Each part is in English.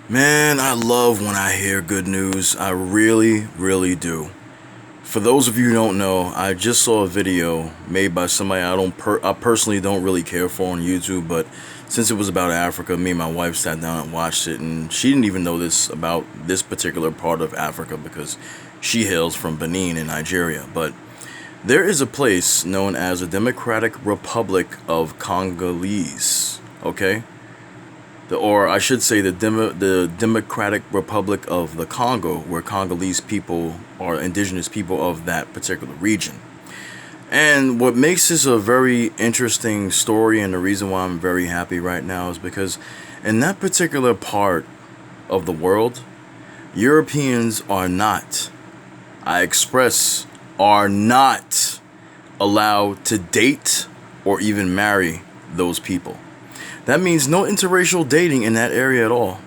Man, I love when I hear good news. I really, really do. For those of you who don't know, I just saw a video made by somebody I personally don't really care for on YouTube, but since it was about Africa, me and my wife sat down and watched it, and she didn't even know this about this particular part of Africa because she hails from Benin in Nigeria. But there is a place known as the Democratic Republic of Congolese. Okay, or I should say the Democratic Republic of the Congo, where Congolese people are indigenous people of that particular region. And what makes this a very interesting story, and the reason why I'm very happy right now, is because in that particular part of the world, Europeans are not, I express, are not allowed to date or even marry those people. That means no interracial dating in that area at all.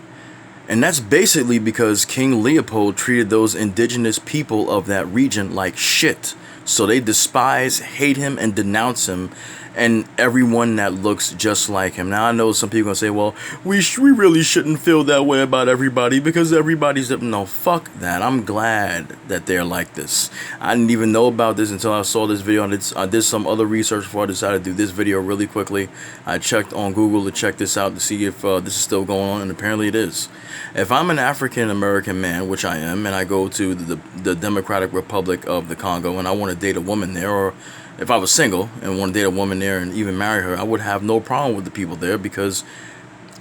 And that's basically because King Leopold treated those indigenous people of that region like shit. So they despise, hate him, and denounce him and everyone that looks just like him. Now, I know some people are going to say, well, we really shouldn't feel that way about everybody because everybody's... No, fuck that. I'm glad that they're like this. I didn't even know about this until I saw this video. I did some other research before I decided to do this video really quickly. I checked on Google to check this out to see if this is still going on, and apparently it is. If I'm an African American man, which I am, and I go to the Democratic Republic of the Congo and I want to date a woman there, or if I was single and want to date a woman there and even marry her, I would have no problem with the people there because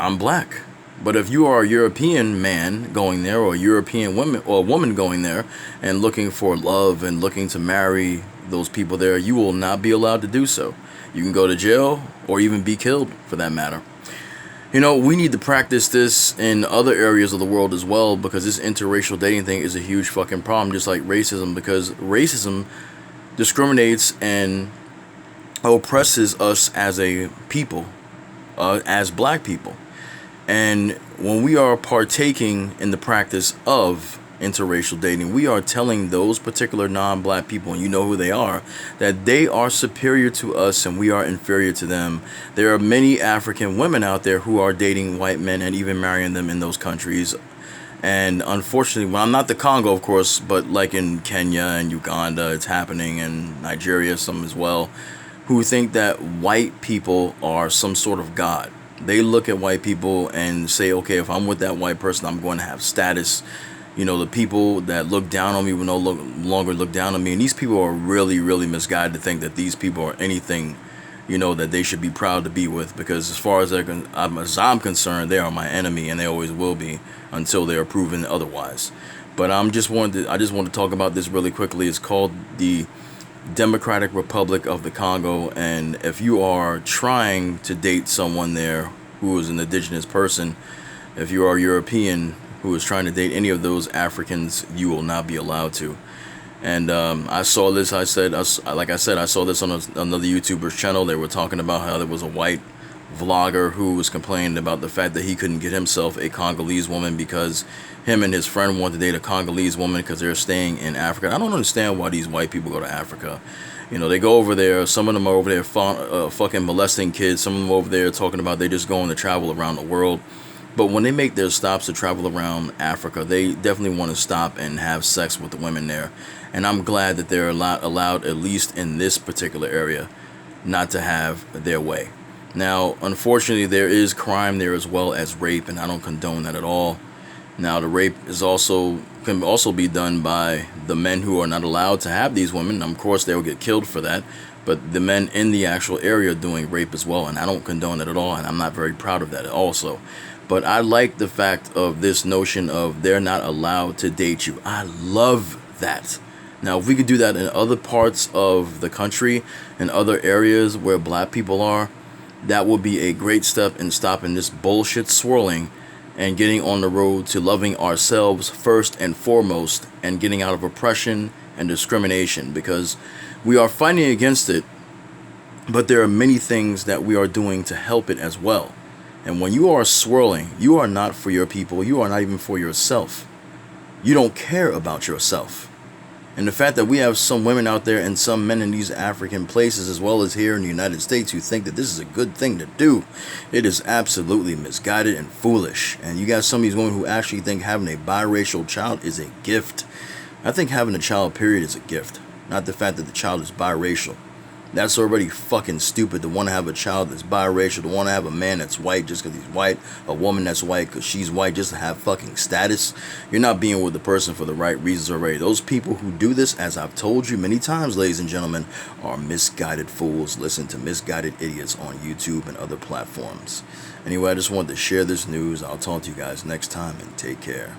I'm black. But if you are a European man going there, or a European woman, or a woman going there and looking for love and looking to marry those people there, you will not be allowed to do so. You can go to jail or even be killed for that matter. You know, we need to practice this in other areas of the world as well, because this interracial dating thing is a huge fucking problem, just like racism, because racism discriminates and oppresses us as a people, as black people. And when we are partaking in the practice of interracial dating, we are telling those particular non-black people, and you know who they are, that they are superior to us and we are inferior to them. There are many African women out there who are dating white men and even marrying them in those countries. And unfortunately, well, I'm not the Congo, of course, but like in Kenya and Uganda, it's happening, and Nigeria, some as well, who think that white people are some sort of god. They look at white people and say, okay, if I'm with that white person, I'm going to have status. You know, the people that look down on me will no longer look down on me. And these people are really, really misguided to think that these people are anything, you know, that they should be proud to be with. Because as far as I'm concerned, they are my enemy, and they always will be until they are proven otherwise. But I just want to talk about this really quickly. It's called the Democratic Republic of the Congo, and if you are trying to date someone there who is an indigenous person, if you are European who is trying to date any of those Africans, you will not be allowed to. And I saw this. Like I said, I saw this on another YouTuber's channel. They were talking about how there was a white vlogger who was complaining about the fact that he couldn't get himself a Congolese woman because him and his friend wanted to date a Congolese woman because they're staying in Africa. I don't understand why these white people go to Africa. You know, they go over there. Some of them are over there fucking molesting kids. Some of them are over there talking about they just going to travel around the world. But when they make their stops to travel around Africa, they definitely want to stop and have sex with the women there. And I'm glad that they're allowed, at least in this particular area, not to have their way. Now, unfortunately, there is crime there as well as rape, and I don't condone that at all. Now, the rape can also be done by the men who are not allowed to have these women. Of course, they will get killed for that. But the men in the actual area are doing rape as well, and I don't condone it at all, and I'm not very proud of that also. But I like the fact of this notion of they're not allowed to date you. I love that. Now, if we could do that in other parts of the country, in other areas where black people are, that would be a great step in stopping this bullshit swirling and getting on the road to loving ourselves first and foremost, and getting out of oppression and discrimination, because we are fighting against it, but there are many things that we are doing to help it as well. And when you are swirling, you are not for your people. You are not even for yourself. You don't care about yourself. And the fact that we have some women out there and some men in these African places, as well as here in the United States, who think that this is a good thing to do, it is absolutely misguided and foolish. And you got some of these women who actually think having a biracial child is a gift. I think having a child, period, is a gift, not the fact that the child is biracial. That's already fucking stupid to want to have a child that's biracial, to want to have a man that's white just because he's white, a woman that's white because she's white just to have fucking status. You're not being with the person for the right reasons already. Those people who do this, as I've told you many times, ladies and gentlemen, are misguided fools. Listen to misguided idiots on YouTube and other platforms. Anyway, I just wanted to share this news. I'll talk to you guys next time, and take care.